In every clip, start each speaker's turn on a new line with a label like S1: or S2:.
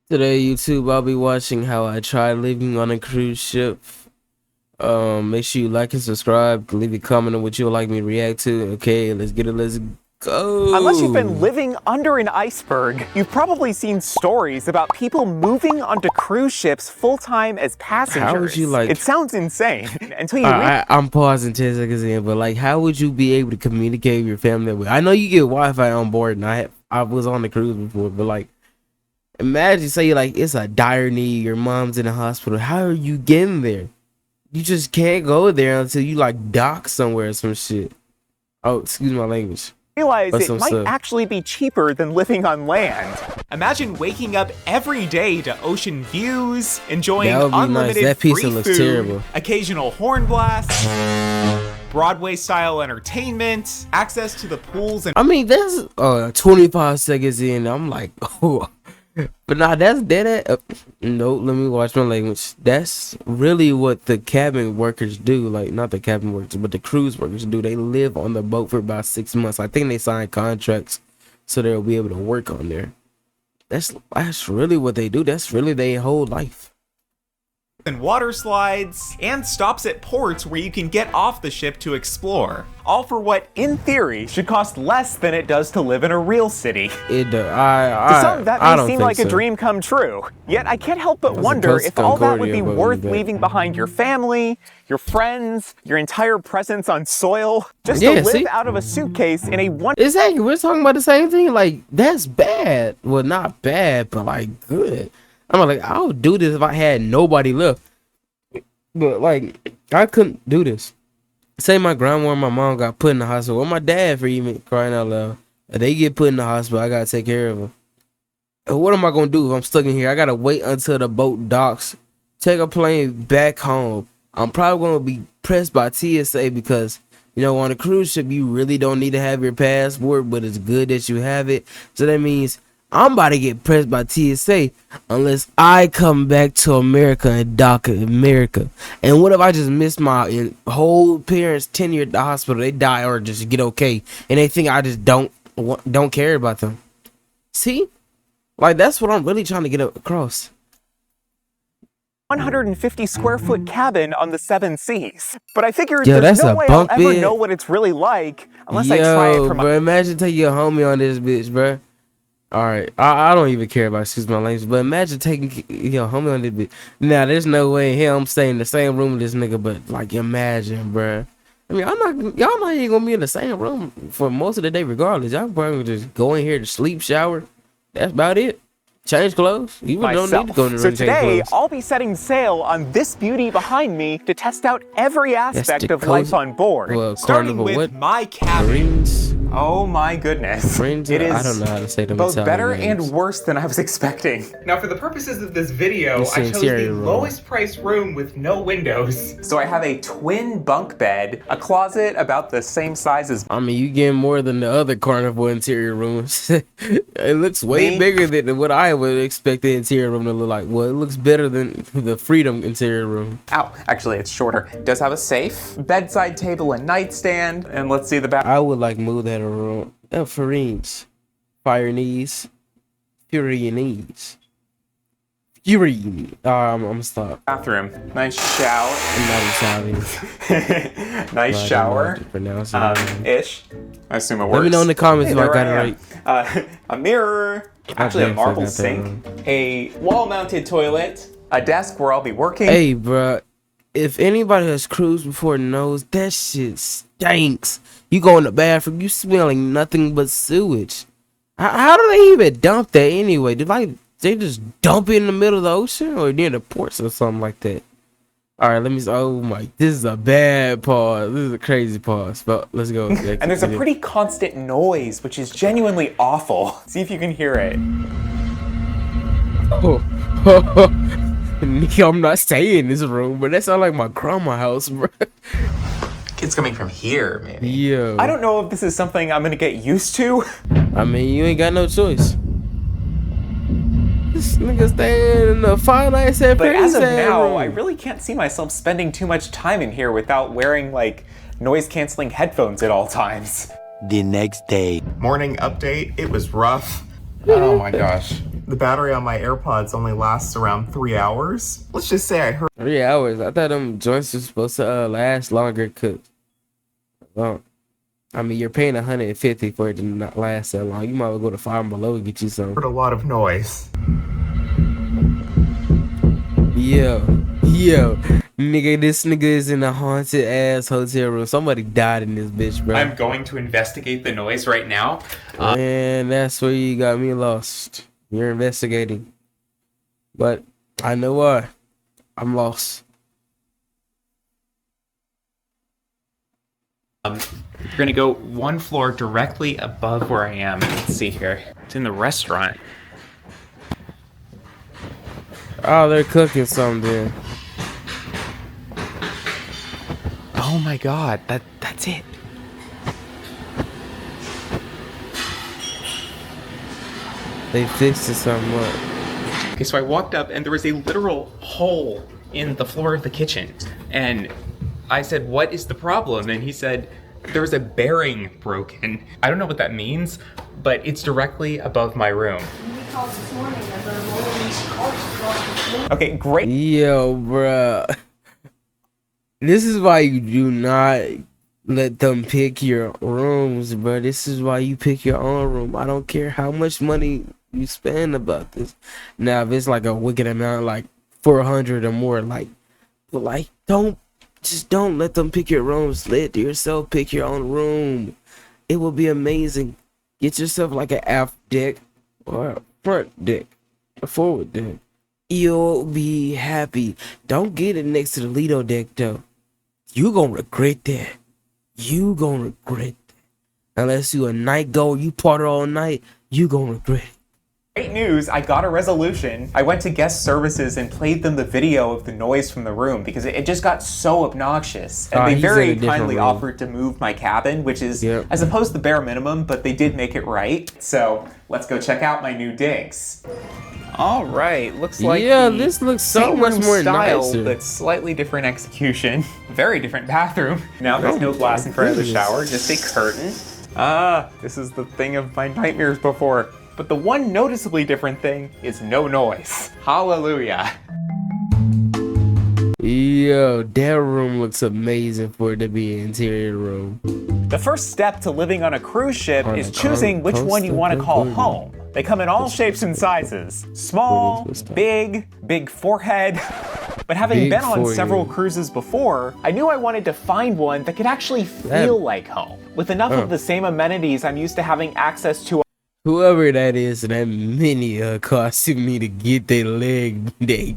S1: Today, YouTube, I'll be watching how I tried living on a cruise ship. Make sure you like and subscribe. Leave a comment on what you would like me to react to. Okay, let's get it. Let's
S2: Unless you've been
S1: go.
S2: living under an iceberg, you've probably seen stories about people moving onto cruise ships full-time as passengers.
S1: How would you like?
S2: It sounds insane until you read.
S1: I'm pausing 10 seconds in, but like, how would you be able to communicate with your family that way? I know you get Wi-Fi on board, and I was on the cruise before, but like, imagine say like it's a dire need, your mom's in the hospital. How are you getting there? You just can't go there until you like dock somewhere or some shit. Oh, excuse my language.
S2: Realize
S1: Or
S2: it
S1: some
S2: might
S1: stuff.
S2: actually be cheaper than living on land.
S3: Imagine waking up every day to ocean views, enjoying
S1: That would be nice.
S3: unlimited
S1: That pizza
S3: free
S1: looks
S3: food,
S1: terrible.
S3: occasional horn blasts, Broadway-style entertainment, access to the pools and
S1: I mean, that's 25 seconds in. I'm like, oh, but nah, that's dead. Nope, let me watch my language. That's really what the cabin workers do. Like, not the cabin workers, but the cruise workers do. They live on the boat for about 6 months. I think they sign contracts so they'll be able to work on there. That's really what they do. That's really their whole life.
S3: water slides, and stops at ports where you can get off the ship to explore.
S2: All for what, in theory, should cost less than it does to live in a real city.
S1: It
S2: To some, that
S1: I
S2: may
S1: don't
S2: seem
S1: think
S2: like a
S1: so.
S2: dream come true. Yet I can't help but
S1: That's
S2: wonder
S1: supposed
S2: if
S1: to
S2: all that would be
S1: Concordia, but
S2: worth
S1: we bet.
S2: leaving behind your family, your friends, your entire presence on soil, just
S1: Yeah,
S2: to live
S1: see?
S2: out of a suitcase in a one.
S1: Exactly, we're talking about the same thing. Like, that's bad. Well, not bad, but like good. I'm like, I would do this if I had nobody left. But like, I couldn't do this. Say my grandma and my mom got put in the hospital, or my dad, for even crying out loud. If they get put in the hospital, I gotta take care of them. And what am I gonna do if I'm stuck in here? I gotta wait until the boat docks, take a plane back home. I'm probably gonna be pressed by TSA because, you know, on a cruise ship you really don't need to have your passport, but it's good that you have it. So that means I'm about to get pressed by TSA unless I come back to America and dock in America. And what if I just miss my whole parents' tenure at the hospital? They die or just get okay, and they think I just don't care about them. See, like, that's what I'm really trying to get across.
S2: 150 square foot cabin on the Seven Seas. But I figured
S1: Yo,
S2: there's
S1: that's
S2: no
S1: a
S2: way I'll
S1: bunk
S2: ever
S1: bed.
S2: know what it's really like unless I try it from
S1: bro, imagine taking your homie on this bitch, bro. All right, I don't even care about excuse my language, but imagine taking your homie on this bitch. Now, there's no way in hell I'm staying in the same room with this nigga, but like, imagine, bro. I mean, y'all not even gonna be in the same room for most of the day, regardless. Y'all probably just go in here to sleep, shower. That's about it. Change clothes. You don't need to
S2: myself.
S1: go to the
S2: So
S1: room to change
S2: today,
S1: clothes.
S2: I'll be setting sail on this beauty behind me to test out every aspect
S1: the
S2: of life
S1: cozy-
S2: on board.
S1: Well,
S3: Starting
S1: Carnival,
S3: with
S1: what?
S3: my cabin.
S1: Marines.
S2: Oh my goodness.
S1: Friends?
S2: It is
S1: I don't know how to say them
S2: both
S1: Italian
S2: better
S1: names.
S2: and worse than I was expecting.
S3: Now for the purposes of this video,
S1: It's
S3: I
S1: the
S3: chose
S1: interior
S3: the
S1: room.
S3: lowest price room with no windows.
S2: So I have a twin bunk bed, a closet about the same size as
S1: I mean, you get more than the other Carnival interior rooms. It looks way
S2: Me?
S1: bigger than what I would expect the interior room to look like. Well, it looks better than the Freedom interior room.
S2: Ow, actually it's shorter. It does have a safe, bedside table and nightstand, and let's see the back.
S1: I would like move that around. Farines. Fire knees. Fury knees. Fury. I'm stop.
S2: Bathroom. Nice shower.
S1: I'm not Italian.
S2: Nice shower.
S1: Pronounce it.
S2: Ish. I assume it works.
S1: Let me know in the comments if I
S2: there
S1: got it
S2: am.
S1: right.
S2: A mirror. Actually, a
S1: damn
S2: marble
S1: forgot that
S2: sink. A wall-mounted toilet. A desk where I'll be working.
S1: Hey, bruh. If anybody has cruised before knows, that shit stinks. You go in the bathroom, you smelling nothing but sewage. How do they even dump that anyway? They just dump it in the middle of the ocean or near the ports or something like that? All right, oh my, this is a bad pause. This is a crazy pause, but let's go.
S2: And there's a pretty constant noise, which is genuinely awful. See if you can hear it.
S1: Oh. I'm not staying in this room, but that sounds like my grandma's house, bro.
S4: Kids coming from here, maybe.
S1: Yo.
S2: I don't know if this is something I'm gonna get used to.
S1: I mean, you ain't got no choice. This nigga staying in the fine ass at
S2: But as of
S1: Paris
S2: now,
S1: room.
S2: I really can't see myself spending too much time in here without wearing, like, noise-canceling headphones at all times.
S5: The next day.
S4: Morning update, it was rough. Oh my gosh.
S5: the battery on my AirPods only lasts around 3 hours. Let's just say I heard
S1: 3 hours. I thought them joints were supposed to last longer. Well, I mean, you're paying 150 for it to not last that long. You might as well go to Farm Below and get you some.
S5: a lot of noise.
S1: Yo, nigga, this nigga is in a haunted ass hotel room. Somebody died in this bitch, bro.
S2: I'm going to investigate the noise right now.
S1: And that's where you got me lost. You're investigating. But I know why. I'm lost.
S2: We're gonna go one floor directly above where I am. Let's see here. It's in the restaurant.
S1: Oh, they're cooking something.
S2: Oh my god, that's it.
S1: They fixed it somewhat.
S2: Okay, so I walked up and there was a literal hole in the floor of the kitchen. And I said, "What is the problem?" And he said, "There was a bearing broken." I don't know what that means, but it's directly above my room. Okay, great.
S1: Yo, bruh. This is why you do not let them pick your rooms, bro. This is why you pick your own room. I don't care how much money you spend about this. Now, if it's like a wicked amount, like 400 or more, don't let them pick your rooms. Let yourself pick your own room. It will be amazing. Get yourself like an aft deck or a front deck, a forward deck. You'll be happy. Don't get it next to the Lido deck though. You gonna regret that. You gonna regret that. Unless you a night goer, you party all night, you gonna regret it.
S2: Great news, I got a resolution. I went to guest services and played them the video of the noise from the room because it just got so obnoxious. And they
S1: he's in a
S2: very
S1: different
S2: kindly
S1: room.
S2: offered to move my cabin, which is,
S1: Yep.
S2: I suppose, the bare minimum, but they did make it right. So let's go check out my new digs. All right, looks like
S1: Yeah,
S2: the
S1: this looks so
S2: same
S1: much
S2: room
S1: more
S2: style,
S1: nicer.
S2: but slightly different execution. Very different bathroom. Now there's no glass in front of the shower, just a curtain. Ah, this is the thing of my nightmares before. But the one noticeably different thing is no noise. Hallelujah.
S1: Yo, that room looks amazing for it to be an interior room.
S2: The first step to living on a cruise ship
S1: On
S2: is
S1: a
S2: choosing which one you want to call
S1: Costa
S2: home. They come in all shapes and sizes. Small,
S1: Costa.
S2: big forehead. But having
S1: Big
S2: been on
S1: forehead.
S2: several cruises before, I knew I wanted to find one that could actually feel like home. With enough of the same amenities I'm used to having access to
S1: Whoever that is, that many costing me to get their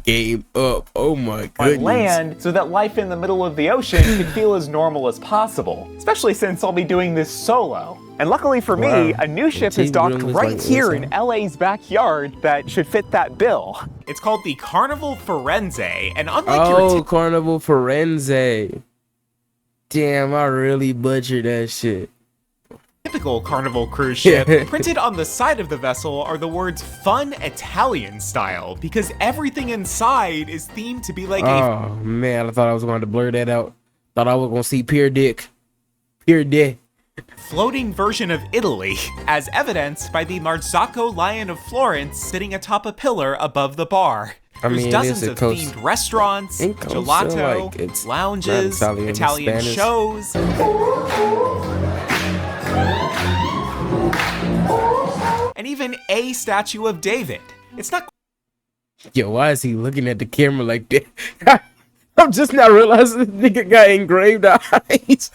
S1: game up. Oh my goodness.
S2: on land so that life in the middle of the ocean could feel as normal as possible, especially since I'll be doing this solo. And luckily for me,
S1: Wow.
S2: a new ship
S1: The
S2: is
S1: TV
S2: docked
S1: room is
S2: right
S1: like
S2: here
S1: this,
S2: in LA's backyard that should fit that bill.
S3: It's called the Carnival Firenze, and unlike your
S1: Oh, Carnival Firenze. Damn, I really butchered that shit.
S3: typical Carnival cruise ship, printed on the side of the vessel are the words "Fun Italian Style" because everything inside is themed to be like a
S1: Oh man, I thought I was going to blur that out. Thought I was going to see Pier Dick. Pier Dick.
S3: floating version of Italy, as evidenced by the Marzocco Lion of Florence sitting atop a pillar above the bar. There's
S1: mean, it
S3: dozens
S1: is a
S3: of
S1: coast-
S3: themed restaurants,
S1: in coast, so,
S3: gelato,
S1: like, it's
S3: lounges,
S1: not Italian, it's
S3: Italian
S1: Spanish.
S3: shows, and even a statue of David. It's not
S1: Yo, why is he looking at the camera like that? I'm just not realizing this nigga got engraved eyes.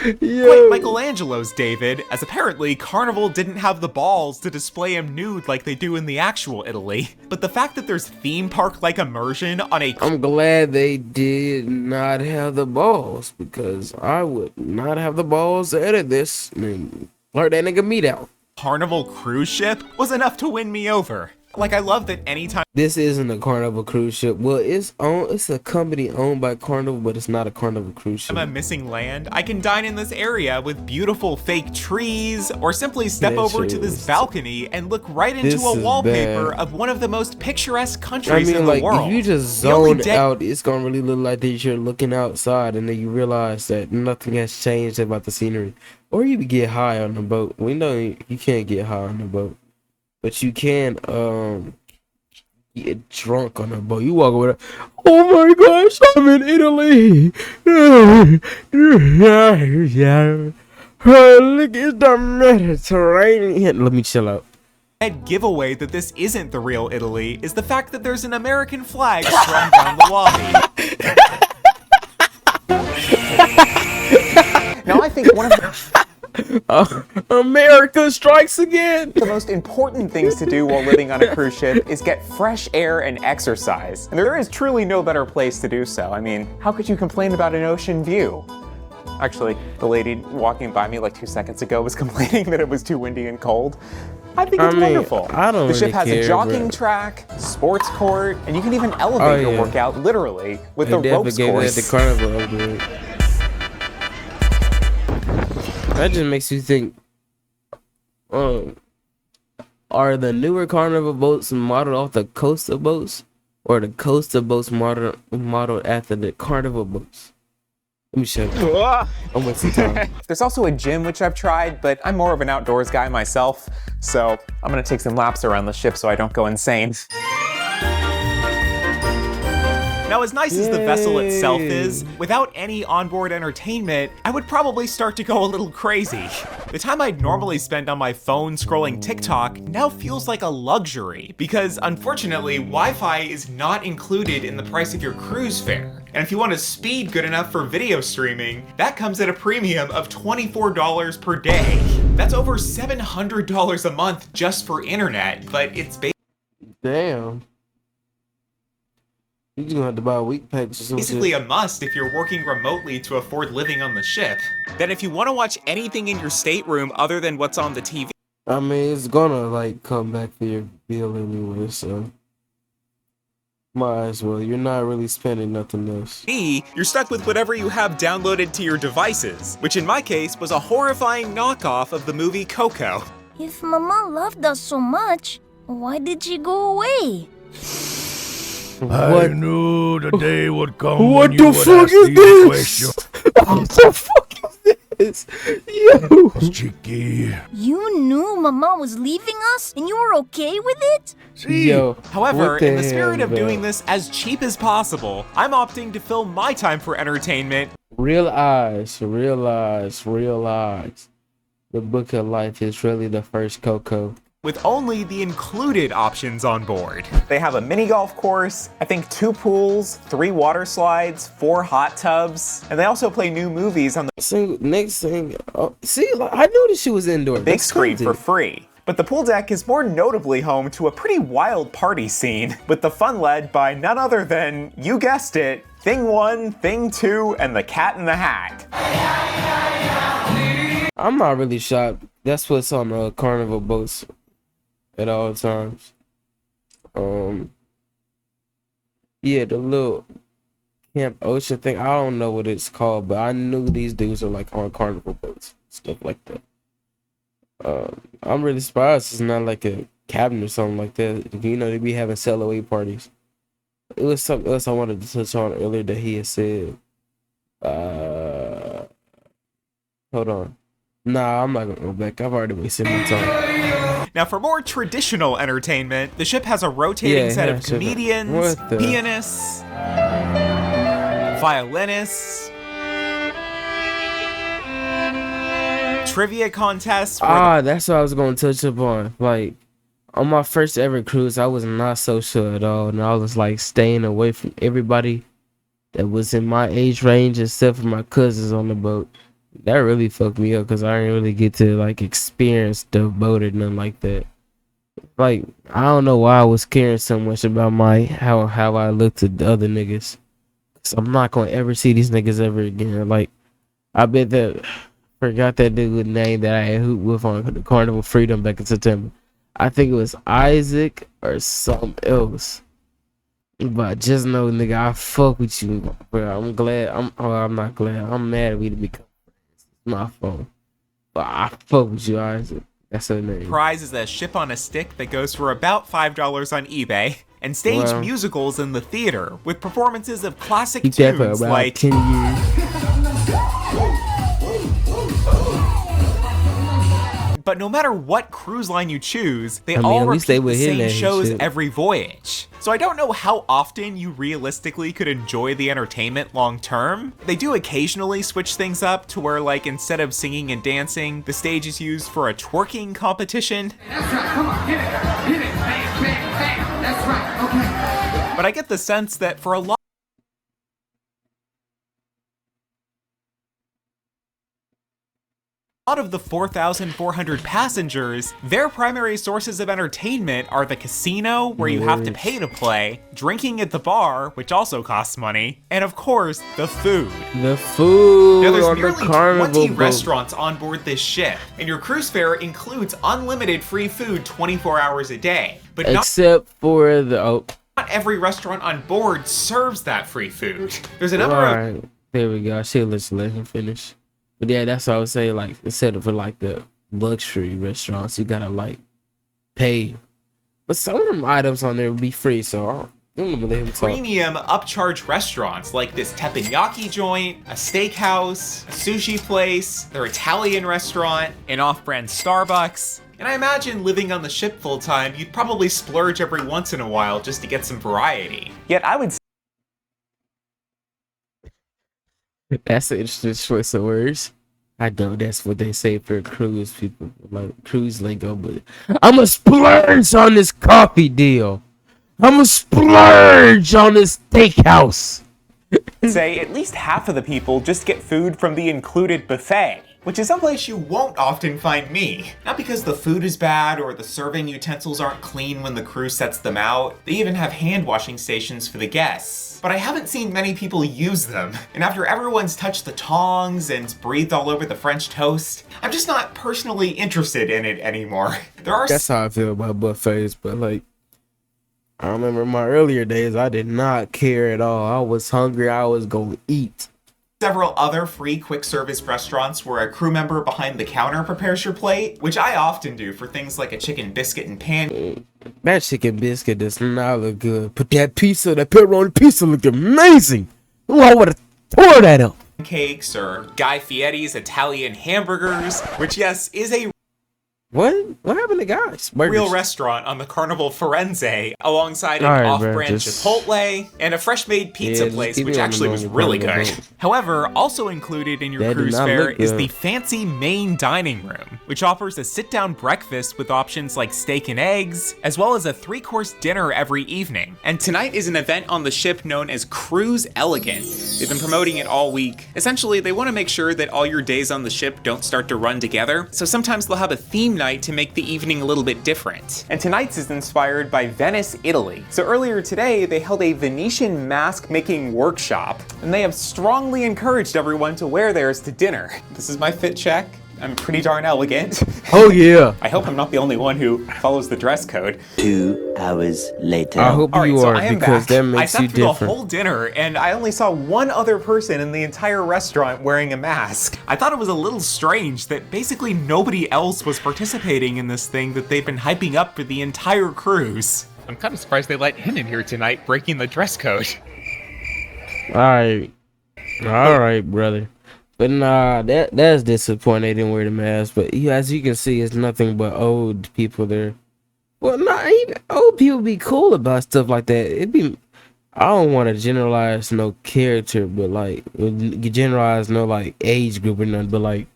S3: quite Michelangelo's David, as apparently Carnival didn't have the balls to display him nude like they do in the actual Italy. But the fact that there's theme park-like immersion on a
S1: I'm glad they did not have the balls because I would not have the balls to edit this and blur that nigga meat out.
S3: Carnival cruise ship was enough to win me over. Like, I love that anytime
S1: This isn't a Carnival cruise ship. Well, it's a company owned by Carnival, but it's not a Carnival cruise ship.
S3: I'm missing land, I can dine in this area with beautiful fake trees, or simply step
S1: That
S3: over
S1: shit
S3: to this
S1: is-
S3: balcony and look right into
S1: This
S3: a
S1: is
S3: wallpaper
S1: bad.
S3: of one of the most picturesque
S1: I
S3: countries in
S1: mean,
S3: the
S1: like,
S3: world.
S1: if you just
S3: The only
S1: zone
S3: de-
S1: out, it's gonna really look like that you're looking outside, and then you realize that nothing has changed about the scenery. Or you get high on the boat. We know you can't get high on the boat, but you can get drunk on the boat. You walk over there, oh my gosh, I'm in Italy. Look at the Mediterranean. Let me chill out.
S3: dead giveaway that this isn't the real Italy is the fact that there's an American flag strung down the lobby.
S6: Now, I think one of
S1: America strikes again.
S6: the most important things to do while living on a cruise ship is get fresh air and exercise. And there is truly no better place to do so. I mean, how could you complain about an ocean view? Actually, the lady walking by me like 2 seconds ago was complaining that it was too windy and cold. I think it's wonderful.
S1: I don't
S6: The ship
S1: really
S6: has
S1: care,
S6: a jogging
S1: bro.
S6: track, sports court, and you can even elevate your
S1: yeah.
S6: workout literally with the
S1: They
S6: ropes
S1: definitely gave that
S6: course.
S1: the Carnival upgrade. That just makes you think. Are the newer Carnival boats modeled off the coaster boats, or the coaster boats modeled after the Carnival boats? Let me shut up. I'm wasting time.
S6: There's also a gym which I've tried, but I'm more of an outdoors guy myself, so I'm gonna take some laps around the ship so I don't go insane.
S3: Now, as nice as the vessel itself
S1: Yay.
S3: is, without any onboard entertainment, I would probably start to go a little crazy. The time I'd normally spend on my phone scrolling TikTok now feels like a luxury, because unfortunately, Wi-Fi is not included in the price of your cruise fare. And if you want a speed good enough for video streaming, that comes at a premium of $24 per day. That's over $700 a month just for internet, but it's
S1: Damn. You just gonna have to buy a week package or something.
S3: basically a must if you're working remotely to afford living on the ship. Then if you want to watch anything in your stateroom other than what's on the TV,
S1: I mean, it's gonna like come back for your bill anyway, so might as well. You're not really spending nothing else.
S3: you're stuck with whatever you have downloaded to your devices, which in my case was a horrifying knockoff of the movie Coco.
S7: If Mama loved us so much, why did she go away?
S1: What?
S8: knew the day would come
S1: What
S8: when you
S1: the
S8: would
S1: fuck
S8: ask
S1: is
S8: these
S1: this?
S8: questions.
S1: What the fuck is this? Yo.
S8: Chicky.
S7: You knew Mama was leaving us and you were okay with it?
S1: Yo.
S3: However,
S1: what the
S3: in the spirit
S1: hell,
S3: of
S1: bro?
S3: doing this as cheap as possible, I'm opting to fill my time for entertainment
S1: Realize. The Book of Life is really the first Coco.
S3: with only the included options on board.
S6: They have a mini golf course, I think 2 pools, 3 water slides, 4 hot tubs, and they also play new movies on the
S1: So next thing, see, like, I knew this shit was indoor.
S6: big screen for free. But the pool deck is more notably home to a pretty wild party scene, with the fun led by none other than, you guessed it, Thing 1, Thing 2, and the Cat in the Hat.
S1: I'm not really shocked. That's what's on the Carnival boats at all times. Yeah, the little Camp Ocean thing. I don't know what it's called, but I knew these dudes are like on Carnival boats, stuff like that. I'm really surprised it's not like a cabin or something like that. You know, they be having sail away parties. It was something else I wanted to touch on earlier that he had said. Hold on. Nah, I'm not gonna go back. I've already wasted my time.
S3: Now, for more traditional entertainment, the ship has a rotating set of
S1: shit.
S3: comedians,
S1: What the-
S3: pianists, violinists, trivia contests.
S1: That's what I was gonna touch upon. Like, on my first ever cruise, I was not social at all, and I was like staying away from everybody that was in my age range, except for my cousins on the boat. That really fucked me up because I didn't really get to like experience the boat or nothing like that. Like, I don't know why I was caring so much about my how I looked at the other niggas. Cause I'm not gonna ever see these niggas ever again. Like, I bet that forgot that dude's name that I had hooped with on the Carnival Freedom back in September. I think it was Isaac or something else. But just know, nigga, I fuck with you, bro. I'm glad. I'm not glad. I'm mad we to become friends. It's my fault. But I fuck with you, Isaac. That's her name.
S3: Prize is a ship on a stick that goes for about $5 on eBay, and stage
S1: Wow.
S3: musicals in the theater with performances of classic
S1: Keep that for
S3: tunes
S1: about
S3: like
S1: 10 years.
S3: But no matter what cruise line you choose, they
S1: I mean,
S3: all
S1: at least
S3: repeat
S1: they
S3: the
S1: would hit
S3: same
S1: that
S3: shows
S1: shit.
S3: every voyage. So I don't know how often you realistically could enjoy the entertainment long term. They do occasionally switch things up to where, like, instead of singing and dancing, the stage is used for a twerking competition.
S9: That's right, come on, hit it, bang, bang, bang. That's right, okay.
S3: But I get the sense that for a lot of the 4,400 passengers, their primary sources of entertainment are the casino, where you have to pay to play, drinking at the bar, which also costs money, and of course, the food.
S1: The food
S3: Now, there's
S1: on the
S3: nearly
S1: carnival
S3: 20
S1: boat.
S3: restaurants on board this ship, and your cruise fare includes unlimited free food 24 hours a day. But
S1: Except for the
S3: not every restaurant on board serves that free food. There's a number of
S1: Alright, there we go. I should let him finish. But yeah, that's what I was saying. Like, instead of for like the luxury restaurants, you gotta like pay. But some of them items on there would be free, so I'm gonna let him talk.
S3: premium upcharge restaurants like this teppanyaki joint, a steakhouse, a sushi place, their Italian restaurant, an off-brand Starbucks. And I imagine living on the ship full time, you'd probably splurge every once in a while just to get some variety.
S6: Yet I would
S1: That's an interesting choice of words. I know that's what they say for cruise people, like cruise lingo, but I'm a splurge on this coffee deal. I'm a splurge on this steakhouse.
S6: say at least half of the people just get food from the included buffet.
S3: Which is someplace you won't often find me. Not because the food is bad or the serving utensils aren't clean when the crew sets them out. They even have hand washing stations for the guests. But I haven't seen many people use them. And after everyone's touched the tongs and breathed all over the French toast, I'm just not personally interested in it anymore. There are
S1: That's how I feel about buffets, but like, I remember my earlier days, I did not care at all. I was hungry, I was gonna eat.
S3: several other free quick service restaurants where a crew member behind the counter prepares your plate, which I often do for things like a chicken biscuit and
S1: That chicken biscuit does not look good. But that pizza, that pepperoni pizza looked amazing. Ooh, I would have tore that up.
S3: pancakes or Guy Fieri's Italian hamburgers, which yes, is a
S1: What happened to guys?
S3: real restaurant on the Carnival Firenze, alongside an
S1: All right, bro,
S3: off-brand
S1: just-
S3: Chipotle and a fresh-made pizza
S1: Yeah, just
S3: place,
S1: keep
S3: which
S1: it on the
S3: actually was
S1: normal
S3: really
S1: Carnival
S3: good.
S1: boat.
S3: However, also included in your
S1: That did
S3: cruise
S1: not
S3: fare
S1: look
S3: is
S1: good.
S3: the fancy main dining room, which offers a sit-down breakfast with options like steak and eggs, as well as a 3-course dinner every evening. And tonight is an event on the ship known as Cruise Elegant. They've been promoting it all week. Essentially, they want to make sure that all your days on the ship don't start to run together, so sometimes they'll have a theme night to make the evening a little bit different.
S6: And tonight's is inspired by Venice, Italy. So earlier today, they held a Venetian mask making workshop, and they have strongly encouraged everyone to wear theirs to dinner.
S3: This is my fit check. I'm pretty darn elegant.
S1: Oh yeah.
S3: I hope I'm not the only one who follows the dress code.
S10: 2 hours later.
S1: I hope
S3: All right,
S1: you
S3: so
S1: are,
S3: I am
S1: because
S3: back.
S1: that
S3: I
S1: makes
S3: sat
S1: you
S3: through the
S1: different.
S3: whole dinner, and I only saw one other person in the entire restaurant wearing a mask. I thought it was a little strange that basically nobody else was participating in this thing that they've been hyping up for the entire cruise.
S2: I'm kind of surprised they let him in here tonight, breaking the dress code.
S1: All right, brother. But nah, that's disappointing. They didn't wear the mask. But as you can see, it's nothing but old people there. Well, not even old people be cool about stuff like that. It'd be. I don't want to generalize no character, but like generalize no like age group or nothing. But like,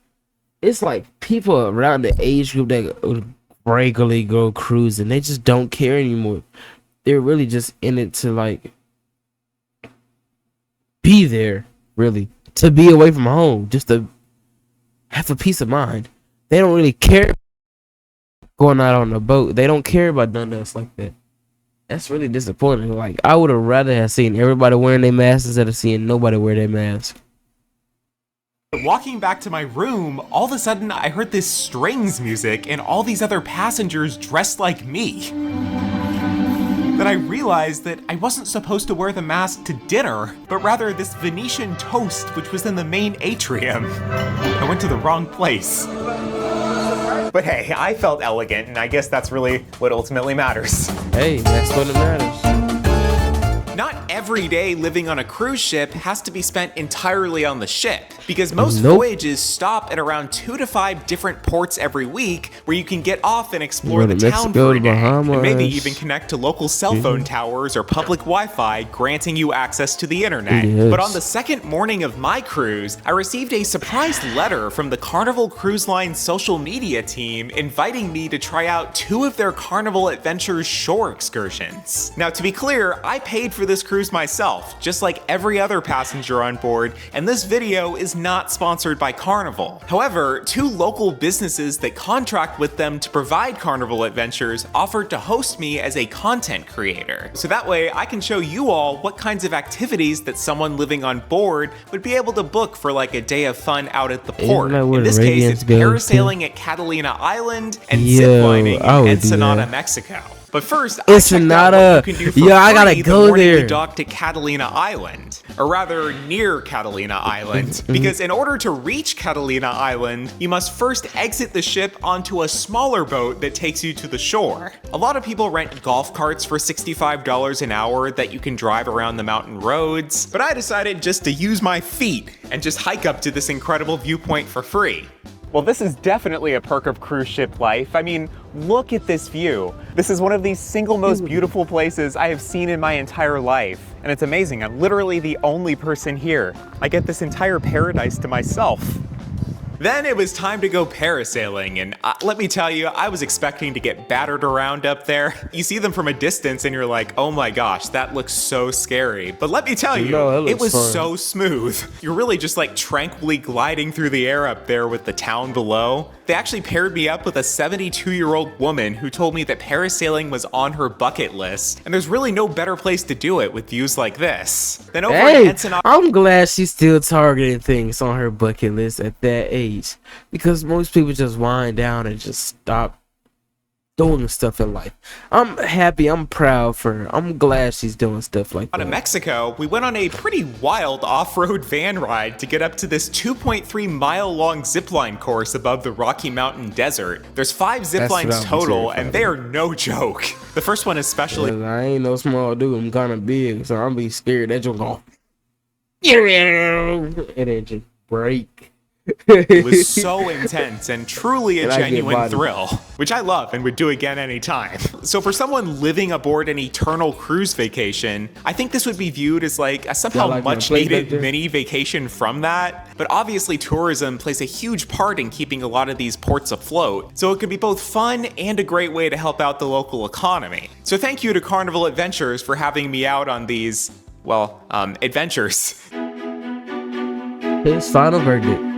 S1: it's like people around the age group that would regularly go cruising. They just don't care anymore. They're really just in it to like be there, really. To be away from home, just to have a peace of mind. They don't really care going out on the boat. They don't care about none else like that. That's really disappointing. Like, I would have rather have seen everybody wearing their masks instead of seeing nobody wear their mask.
S3: Walking back to my room, all of a sudden I heard this strings music and all these other passengers dressed like me. Then I realized that I wasn't supposed to wear the mask to dinner, but rather this Venetian toast which was in the main atrium. I went to the wrong place. But hey, I felt elegant, and I guess that's really what ultimately matters.
S1: Hey, that's what it matters.
S3: Not every day living on a cruise ship has to be spent entirely on the ship, because most
S1: Nope.
S3: voyages stop at around 2 to 5 different ports every week where you can get off and explore
S1: Go
S3: the
S1: to
S3: town
S1: Mexico,
S3: for a day, and maybe
S1: Bahamas.
S3: even connect to local cell phone towers or public Wi-Fi, granting you access to the internet.
S1: Yes.
S3: But on the second morning of my cruise, I received a surprise letter from the Carnival Cruise Line social media team inviting me to try out 2 of their Carnival Adventures shore excursions. Now, to be clear, I paid for this cruise myself, just like every other passenger on board, and this video is not sponsored by Carnival. However, 2 local businesses that contract with them to provide Carnival Adventures offered to host me as a content creator. So that way I can show you all what kinds of activities that someone living on board would be able to book for like a day of fun out at the port.
S1: that where
S3: In this
S1: the
S3: case,
S1: Radiance
S3: it's
S1: goes to?
S3: parasailing at Catalina Island and
S1: Yo,
S3: ziplining
S1: I would
S3: in
S1: do
S3: Ensenada,
S1: that.
S3: Mexico. But first, I checked out
S1: Ensenada.
S3: what you can do for
S1: Yo, I gotta
S3: free the
S1: go
S3: morning
S1: there.
S3: we docked at Catalina Island, or rather near Catalina Island, because in order to reach Catalina Island, you must first exit the ship onto a smaller boat that takes you to the shore. A lot of people rent golf carts for $65 an hour that you can drive around the mountain roads, but I decided just to use my feet and just hike up to this incredible viewpoint for free. Well, this is definitely a perk of cruise ship life. I mean, look at this view. This is one of the single most beautiful places I have seen in my entire life. And it's amazing, I'm literally the only person here. I get this entire paradise to myself. Then it was time to go parasailing, and let me tell you, I was expecting to get battered around up there. You see them from a distance and you're like, oh my gosh, that looks so scary. But let me tell you,
S1: No, that
S3: it
S1: looks
S3: was
S1: fun.
S3: so smooth. You're really just like tranquilly gliding through the air up there with the town below. They actually paired me up with a 72-year-old woman who told me that parasailing was on her bucket list, and there's really no better place to do it with views like this. Then over in
S1: Hey,
S3: Ensenada,
S1: I'm glad she's still targeting things on her bucket list at that age, because most people just wind down and just stop doing stuff in life. I'm happy, I'm proud for her. I'm glad she's doing stuff like
S3: out of
S1: that.
S3: Mexico, we went on a pretty wild off-road van ride to get up to this 2.3 mile long zipline course above the Rocky Mountain Desert. There's 5 zip
S1: That's what
S3: lines
S1: I'll be
S3: total,
S1: terrified
S3: and they are no joke. The first one especially
S1: 'Cause I ain't no small dude, I'm kind of big, so I'm be scared that you'll go and then just break.
S3: It was so intense and truly a
S1: And I get
S3: genuine
S1: bodied.
S3: thrill, which I love and would do again anytime. So for someone living aboard an eternal cruise vacation, I think this would be viewed as like a somehow
S1: like my
S3: much
S1: plate back
S3: needed
S1: there?
S3: mini vacation from that. But obviously tourism plays a huge part in keeping a lot of these ports afloat, so it could be both fun and a great way to help out the local economy. So thank you to Carnival Adventures for having me out on these, well, adventures.
S1: His final verdict.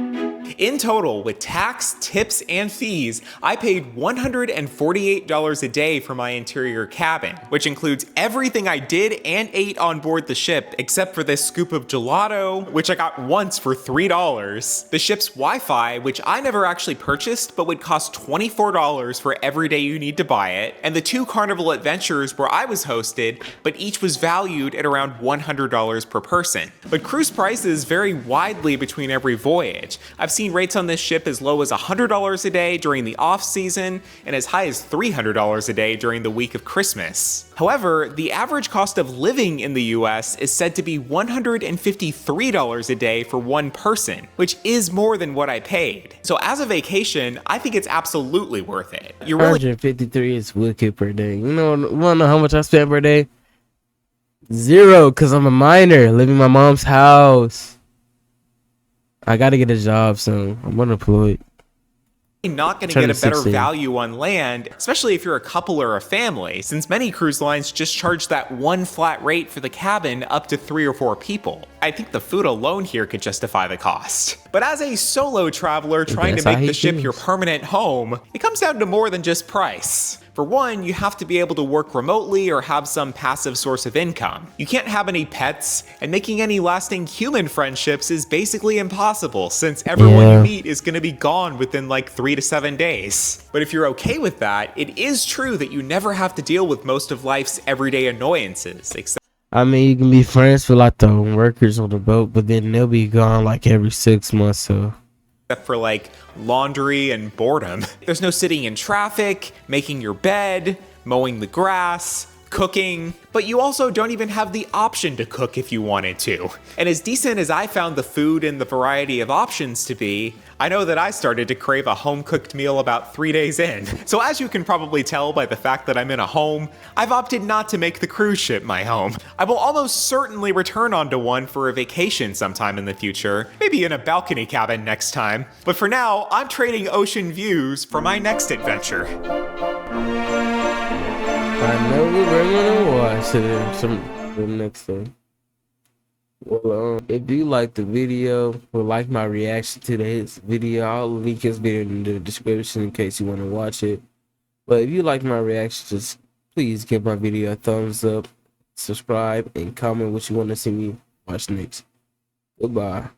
S3: In total, with tax, tips, and fees, I paid $148 a day for my interior cabin, which includes everything I did and ate on board the ship, except for this scoop of gelato, which I got once for $3, the ship's Wi-Fi, which I never actually purchased, but would cost $24 for every day you need to buy it, and the 2 Carnival Adventures where I was hosted, but each was valued at around $100 per person. But cruise prices vary widely between every voyage. I've seen rates on this ship as low as $100 a day during the off-season and as high as $300 a day during the week of Christmas. However, the average cost of living in the US is said to be $153 a day for one person, which is more than what I paid. So as a vacation, I think it's absolutely worth it. You really
S1: 153 is wicked per day. You wanna know how much I spend per day? 0, because I'm a minor living in my mom's house. I gotta get a job soon. I'm unemployed.
S3: not going to
S1: Turn
S3: get
S1: to
S3: a better
S1: 16.
S3: value on land, especially if you're a couple or a family, since many cruise lines just charge that one flat rate for the cabin up to 3 or 4 people. I think the food alone here could justify the cost. But as a solo traveler trying to
S1: That's how
S3: make
S1: he
S3: the ship
S1: feels.
S3: your permanent home, it comes down to more than just price. For one, you have to be able to work remotely or have some passive source of income. You can't have any pets, and making any lasting human friendships is basically impossible since everyone you meet is going to be gone within like 3 to 7 days. But if you're okay with that, it is true that you never have to deal with most of life's everyday annoyances, except
S1: I mean, you can be friends with like the workers on the boat, but then they'll be gone like every 6 months. So
S3: for like laundry and boredom. There's no sitting in traffic, making your bed, mowing the grass, cooking, but you also don't even have the option to cook if you wanted to. And as decent as I found the food and the variety of options to be, I know that I started to crave a home-cooked meal about 3 days in. So as you can probably tell by the fact that I'm in a home, I've opted not to make the cruise ship my home. I will almost certainly return onto one for a vacation sometime in the future, maybe in a balcony cabin next time. But for now, I'm trading ocean views for my next adventure.
S1: I know we're gonna watch the next thing. Well, if you like the video or like my reaction to this video, I'll link his video in the description in case you want to watch it. But if you like my reaction, just please give my video a thumbs up, subscribe, and comment what you want to see me watch next. Goodbye.